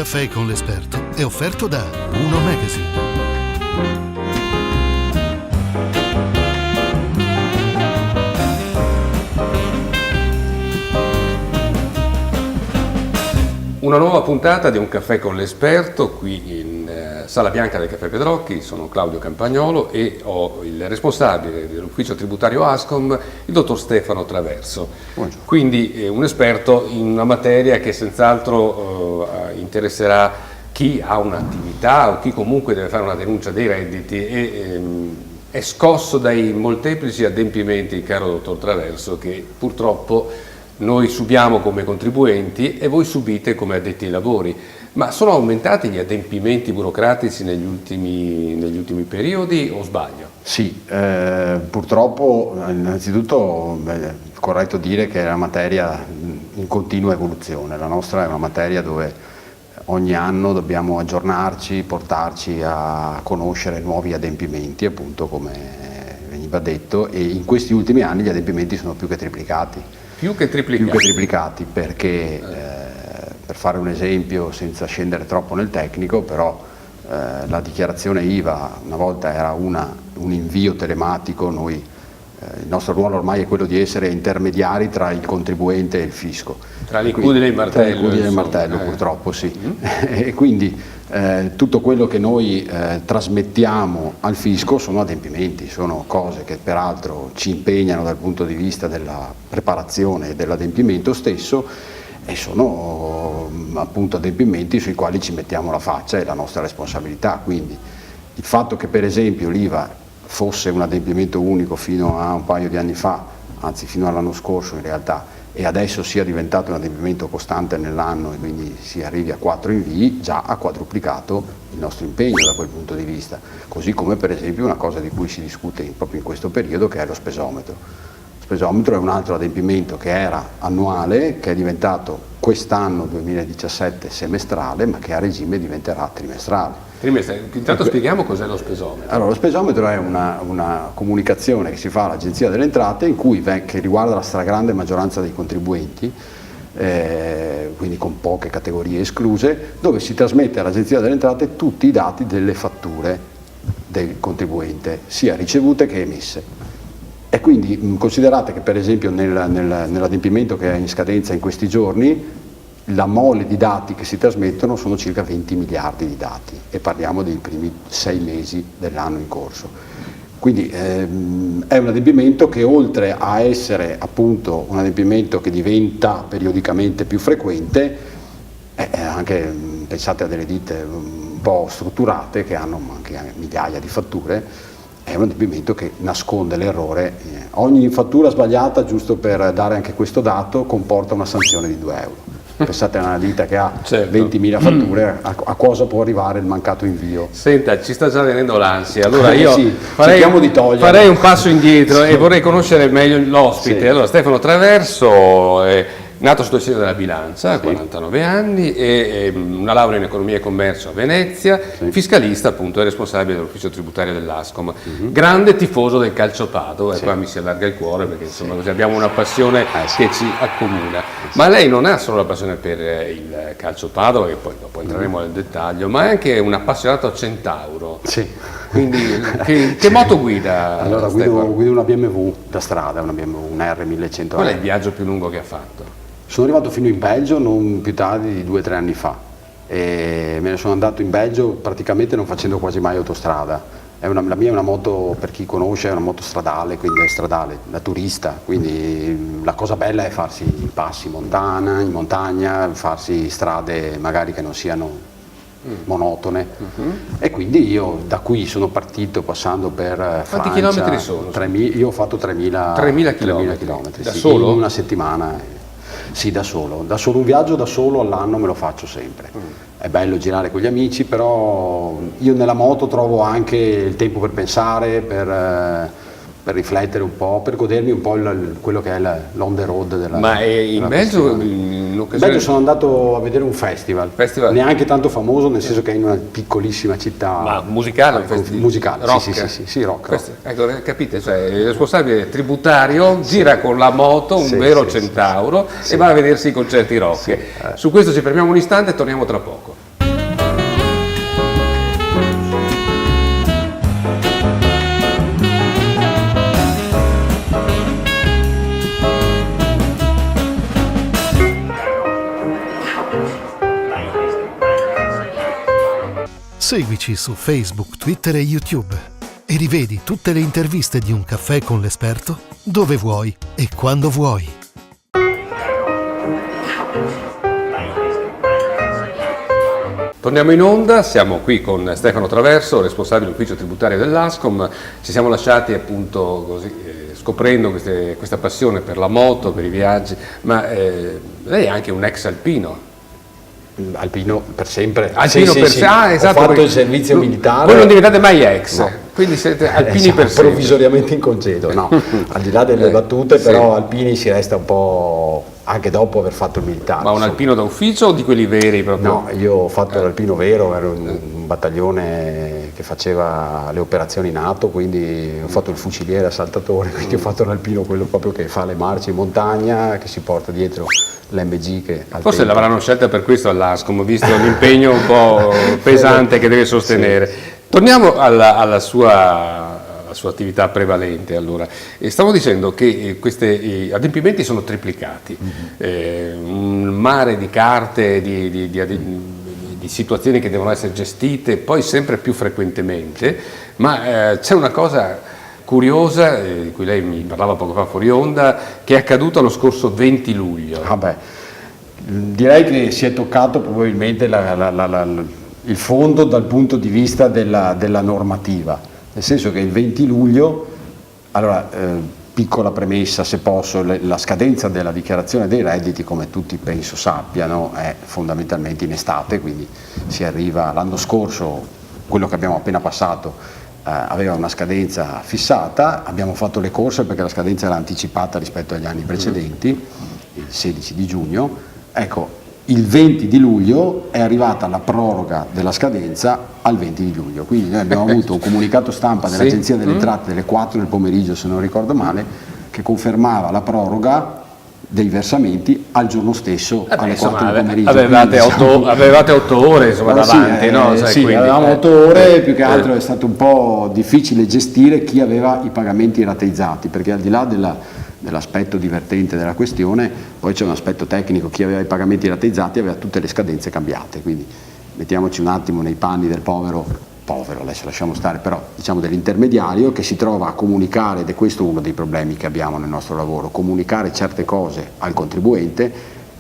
caffè con l'esperto è offerto da Uno Magazine. Una nuova puntata di Un caffè con l'esperto qui in Sala Bianca del Caffè Pedrocchi. Sono Claudio Campagnolo e ho il responsabile dell'ufficio tributario ASCOM, il dottor Stefano Traverso. Buongiorno. Quindi un esperto in una materia che senz'altro interesserà chi ha un'attività o chi comunque deve fare una denuncia dei redditi e è scosso dai molteplici adempimenti, caro dottor Traverso, che purtroppo noi subiamo come contribuenti e voi subite come addetti ai lavori. Ma sono aumentati gli adempimenti burocratici negli ultimi periodi o sbaglio? Sì, purtroppo innanzitutto è corretto dire che è una materia in continua evoluzione. La nostra è una materia dove ogni anno dobbiamo aggiornarci, portarci a conoscere nuovi adempimenti, appunto come veniva detto, e in questi ultimi anni gli adempimenti sono più che triplicati. Più che triplicati perché, per fare un esempio senza scendere troppo nel tecnico, però la dichiarazione IVA una volta era un invio telematico, il nostro ruolo ormai è quello di essere intermediari tra il contribuente e il fisco. Tra l'incudine e il martello. Tra l'incudine e il martello, purtroppo sì. E quindi tutto quello che noi trasmettiamo al fisco sono adempimenti, sono cose che peraltro ci impegnano dal punto di vista della preparazione e dell'adempimento stesso, e sono appunto adempimenti sui quali ci mettiamo la faccia e la nostra responsabilità. Quindi il fatto che per esempio l'IVA fosse un adempimento unico fino a un paio di anni fa, anzi fino all'anno scorso in realtà, e adesso sia diventato un adempimento costante nell'anno e quindi si arrivi a 4 invii, già ha quadruplicato il nostro impegno da quel punto di vista. Così come per esempio una cosa di cui si discute proprio in questo periodo, che è lo spesometro. Lo spesometro è un altro adempimento che era annuale, che è diventato quest'anno 2017 semestrale, ma che a regime diventerà trimestrale. Intanto spieghiamo cos'è lo spesometro. Allora, lo spesometro è una comunicazione che si fa all'Agenzia delle Entrate che riguarda la stragrande maggioranza dei contribuenti, quindi con poche categorie escluse, dove si trasmette all'Agenzia delle Entrate tutti i dati delle fatture del contribuente, sia ricevute che emesse. E quindi considerate che per esempio nell'adempimento che è in scadenza in questi giorni, la mole di dati che si trasmettono sono circa 20 miliardi di dati e parliamo dei primi 6 mesi dell'anno in corso. Quindi è un adempimento che, oltre a essere appunto un adempimento che diventa periodicamente più frequente, anche pensate a delle ditte un po' strutturate che hanno anche migliaia di fatture, è un adempimento che nasconde l'errore. Ogni fattura sbagliata, giusto per dare anche questo dato, comporta una sanzione di 2 euro. Pensate a una ditta che ha 20.000 fatture, a cosa può arrivare il mancato invio? Senta, ci sta già venendo l'ansia. Allora io farei un passo indietro e vorrei conoscere meglio l'ospite. Sì. Allora, Stefano Traverso è nato sotto il segno della bilancia, ha 49 anni, e una laurea in economia e commercio a Venezia, fiscalista appunto, è responsabile dell'ufficio tributario dell'ASCOM, grande tifoso del calciopato, e qua mi si allarga il cuore perché insomma così abbiamo una passione che ci accomuna. Ma lei non ha solo la passione per il calciopato, che poi dopo entreremo nel dettaglio, ma è anche un appassionato a Centauro. Sì. Quindi che moto guida? Allora guido una BMW da strada, una BMW, un R1100. Qual è il viaggio più lungo che ha fatto? Sono arrivato fino in Belgio non più tardi di 2 o 3 anni fa e me ne sono andato in Belgio praticamente non facendo quasi mai autostrada. La mia è una moto, per chi conosce, è una moto stradale, quindi è stradale, da turista, quindi la cosa bella è farsi passi in montagna, farsi strade magari che non siano monotone, e quindi io da qui sono partito passando per Francia. Quanti chilometri sono? Io ho fatto 3.000 chilometri. Da sì, solo? in una settimana. Sì, da solo, un viaggio da solo all'anno me lo faccio sempre. È bello girare con gli amici, però io nella moto trovo anche il tempo per pensare, per riflettere un po', per godermi un po' quello che è l'on the road della. Ma in Belgio in Belgio sono andato a vedere un festival neanche tanto famoso, nel senso che è in una piccolissima città. Ma musicale? Musicale, rock. Sì, rock. Ecco, capite, cioè il responsabile tributario gira con la moto, un vero Centauro, e va a vedersi i concerti rock. Su questo ci fermiamo un istante e torniamo tra poco. Seguici su Facebook, Twitter e YouTube e rivedi tutte le interviste di Un caffè con l'esperto dove vuoi e quando vuoi. Torniamo in onda, siamo qui con Stefano Traverso, responsabile ufficio tributario dell'Ascom. Ci siamo lasciati appunto così, scoprendo questa passione per la moto, per i viaggi, ma lei è anche un ex alpino. Alpino per sempre. Alpino sì, per sì, sempre. Ah, esatto. Ho fatto il servizio militare. Voi non diventate mai ex, no. Quindi siete alpini Siamo per sempre. provvisoriamente in congedo, no. Al di là delle battute, sì. però alpini si resta un po' anche dopo aver fatto il militare. Ma un insomma. alpino da ufficio o di quelli veri proprio? No, io ho fatto l'alpino vero, ero un battaglione che faceva le operazioni NATO, quindi ho fatto il fuciliere assaltatore, quindi ho fatto l'alpino quello proprio che fa le marce in montagna, che si porta dietro l'MG che al Forse tempo- l'avranno scelta per questo all'Ascom, visto l'impegno un po' pesante che deve sostenere. Torniamo alla sua attività prevalente. Allora, stavo dicendo che questi adempimenti sono triplicati, un mare di carte, di situazioni che devono essere gestite, poi sempre più frequentemente, ma c'è una cosa curiosa, di cui lei mi parlava poco fa fuori onda, che è accaduta lo scorso 20 luglio. Vabbè, direi che si è toccato probabilmente il fondo dal punto di vista della normativa, nel senso che il 20 luglio, allora piccola premessa se posso, la scadenza della dichiarazione dei redditi, come tutti penso sappiano, è fondamentalmente in estate, quindi si arriva l'anno scorso, quello che abbiamo appena passato, aveva una scadenza fissata, abbiamo fatto le corse perché la scadenza era anticipata rispetto agli anni precedenti, il 16 di giugno, ecco, il 20 di luglio è arrivata la proroga della scadenza al 20 di luglio, quindi noi abbiamo avuto un comunicato stampa dell'Agenzia delle Entrate delle 4 del pomeriggio, se non ricordo male, che confermava la proroga dei versamenti al giorno stesso alle 4 del pomeriggio. Avevate 8 ore insomma, davanti, no? Sì, avevamo 8 ore, più che altro è stato un po' difficile gestire chi aveva i pagamenti rateizzati, perché al di là dell'aspetto divertente della questione, poi c'è un aspetto tecnico, chi aveva i pagamenti rateizzati aveva tutte le scadenze cambiate, quindi mettiamoci un attimo nei panni del povero, adesso lasciamo stare, però diciamo dell'intermediario che si trova a comunicare, ed è questo uno dei problemi che abbiamo nel nostro lavoro, comunicare certe cose al contribuente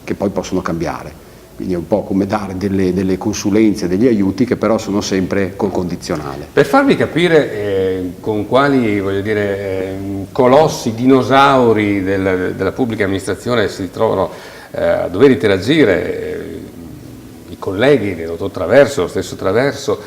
che poi possono cambiare, quindi è un po' come dare delle consulenze, degli aiuti che però sono sempre col condizionale. Per farvi capire con quali, voglio dire, colossi, dinosauri della pubblica amministrazione si trovano a dover interagire, i colleghi del dottor Traverso, lo stesso Traverso,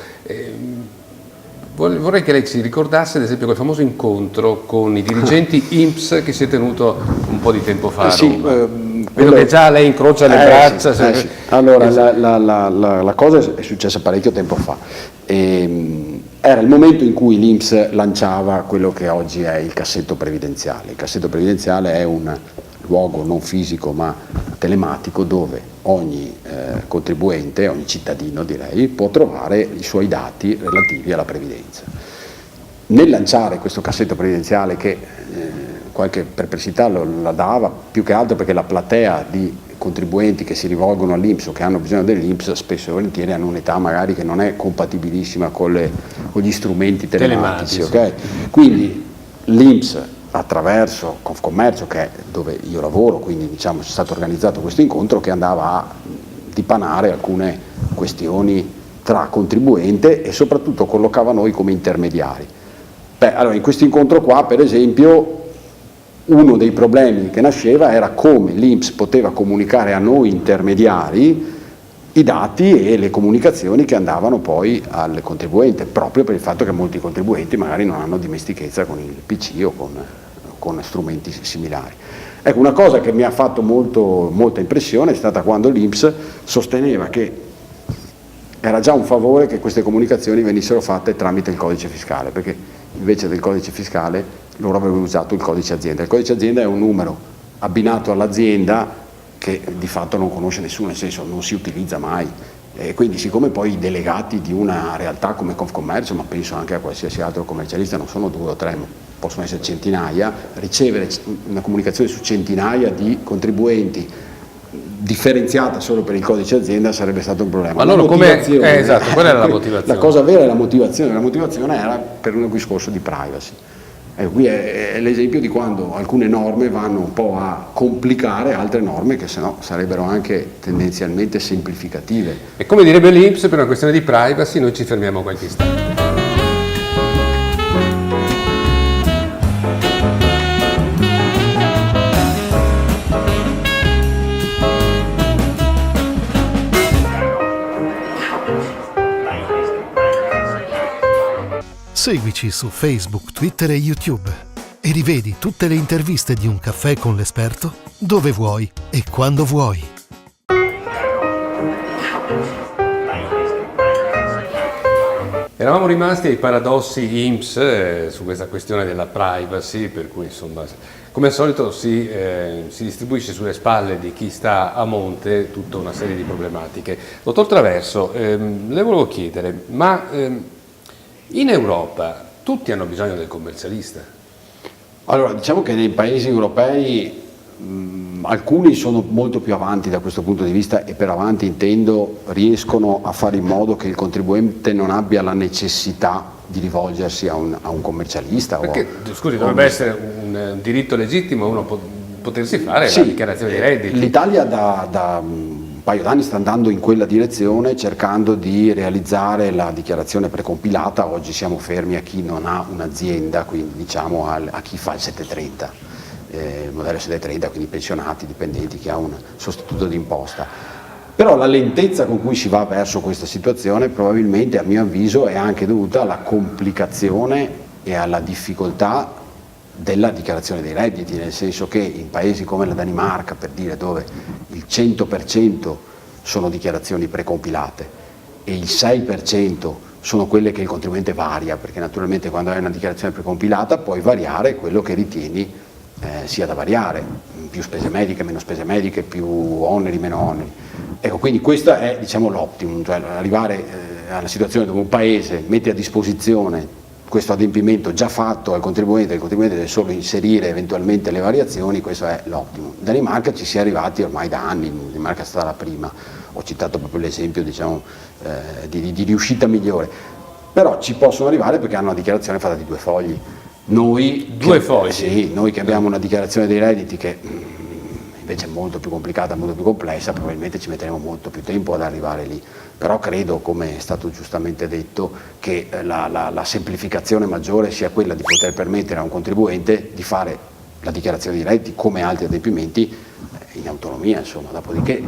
vorrei che lei ci ricordasse ad esempio quel famoso incontro con i dirigenti INPS che si è tenuto un po' di tempo fa a Roma. Vedo che già lei incrocia le braccia. Sì. Allora, la cosa è successa parecchio tempo fa. Era il momento in cui l'INPS lanciava quello che oggi è il cassetto previdenziale. Il cassetto previdenziale è un luogo non fisico ma telematico dove ogni contribuente, ogni cittadino direi, può trovare i suoi dati relativi alla previdenza. Nel lanciare questo cassetto previdenziale che qualche perplessità la dava, più che altro perché la platea di contribuenti che si rivolgono all'INPS o che hanno bisogno dell'INPS spesso e volentieri hanno un'età magari che non è compatibilissima con gli strumenti telematici. Okay? Quindi l'INPS attraverso Confcommercio, che è dove io lavoro, quindi diciamo c'è stato organizzato questo incontro che andava a dipanare alcune questioni tra contribuente e soprattutto collocava noi come intermediari. Allora in questo incontro qua per esempio uno dei problemi che nasceva era come l'INPS poteva comunicare a noi intermediari i dati e le comunicazioni che andavano poi al contribuente, proprio per il fatto che molti contribuenti magari non hanno dimestichezza con il PC o con strumenti similari. Ecco, una cosa che mi ha fatto molta impressione è stata quando l'INPS sosteneva che era già un favore che queste comunicazioni venissero fatte tramite il codice fiscale, perché invece del codice fiscale loro avevano usato il codice azienda. Il codice azienda è un numero abbinato all'azienda che di fatto non conosce nessuno, nel senso non si utilizza mai. E quindi siccome poi i delegati di una realtà come Confcommercio, ma penso anche a qualsiasi altro commercialista, non sono 2 o 3, ma possono essere centinaia, ricevere una comunicazione su centinaia di contribuenti differenziata solo per il codice azienda sarebbe stato un problema. Ma loro esatto, qual era la motivazione? La cosa vera è la motivazione era per un discorso di privacy. Ecco, qui è l'esempio di quando alcune norme vanno un po' a complicare altre norme che sennò sarebbero anche tendenzialmente semplificative. E come direbbe l'INPS, per una questione di privacy noi ci fermiamo qualche istante. Seguici su Facebook, Twitter e YouTube e rivedi tutte le interviste di Un caffè con l'esperto dove vuoi e quando vuoi. Eravamo rimasti ai paradossi INPS su questa questione della privacy, per cui insomma, come al solito si distribuisce sulle spalle di chi sta a monte tutta una serie di problematiche. Dottor Traverso, le volevo chiedere, ma in Europa tutti hanno bisogno del commercialista? Allora, diciamo che nei paesi europei alcuni sono molto più avanti da questo punto di vista, e per avanti intendo riescono a fare in modo che il contribuente non abbia la necessità di rivolgersi a un commercialista. Perché, scusi, dovrebbe essere un diritto legittimo uno potersi fare la dichiarazione dei redditi. L'Italia da un paio d'anni sta andando in quella direzione, cercando di realizzare la dichiarazione precompilata. Oggi siamo fermi a chi non ha un'azienda, quindi diciamo a chi fa il 730, il modello 730, quindi pensionati, dipendenti, chi ha un sostituto d'imposta. Però la lentezza con cui si va verso questa situazione probabilmente, a mio avviso, è anche dovuta alla complicazione e alla difficoltà della dichiarazione dei redditi, nel senso che in paesi come la Danimarca, per dire, dove il 100% sono dichiarazioni precompilate e il 6% sono quelle che il contribuente varia, perché naturalmente quando hai una dichiarazione precompilata puoi variare quello che ritieni sia da variare, più spese mediche, meno spese mediche, più oneri, meno oneri. Ecco, quindi questo è, diciamo, l'optimum, cioè arrivare alla situazione dove un paese mette a disposizione questo adempimento già fatto al contribuente, il contribuente deve solo inserire eventualmente le variazioni. Questo è l'ottimo. In Danimarca ci si è arrivati ormai da anni, in Danimarca è stata la prima, ho citato proprio l'esempio, diciamo, di riuscita migliore, però ci possono arrivare perché hanno una dichiarazione fatta di 2 fogli. Noi che abbiamo una dichiarazione dei redditi che invece è molto più complicata, molto più complessa, probabilmente ci metteremo molto più tempo ad arrivare lì. Però credo, come è stato giustamente detto, che la semplificazione maggiore sia quella di poter permettere a un contribuente di fare la dichiarazione di redditi come altri adempimenti in autonomia, insomma. Dopodiché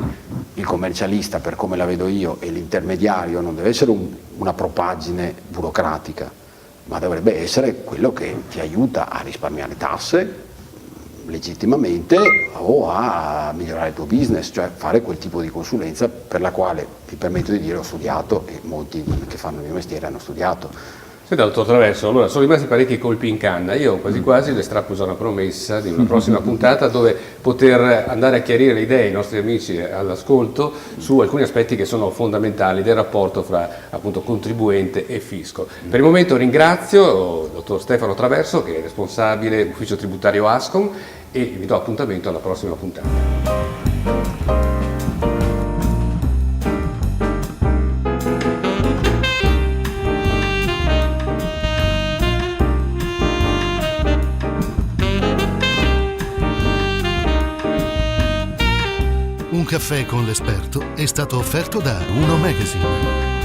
il commercialista, per come la vedo io, e l'intermediario non deve essere una propaggine burocratica, ma dovrebbe essere quello che ti aiuta a risparmiare tasse legittimamente o a migliorare il tuo business, cioè fare quel tipo di consulenza per la quale, mi permetto di dire, ho studiato, e molti che fanno il mio mestiere hanno studiato. Senta, dottor Traverso, allora sono rimasti parecchi colpi in canna. Io quasi quasi le strappo una promessa di una prossima puntata dove poter andare a chiarire le idee ai nostri amici all'ascolto su alcuni aspetti che sono fondamentali del rapporto fra, appunto, contribuente e fisco. Per il momento ringrazio il dottor Stefano Traverso, che è responsabile ufficio tributario Ascom, e vi do appuntamento alla prossima puntata. Un caffè con l'esperto è stato offerto da Uno Magazine.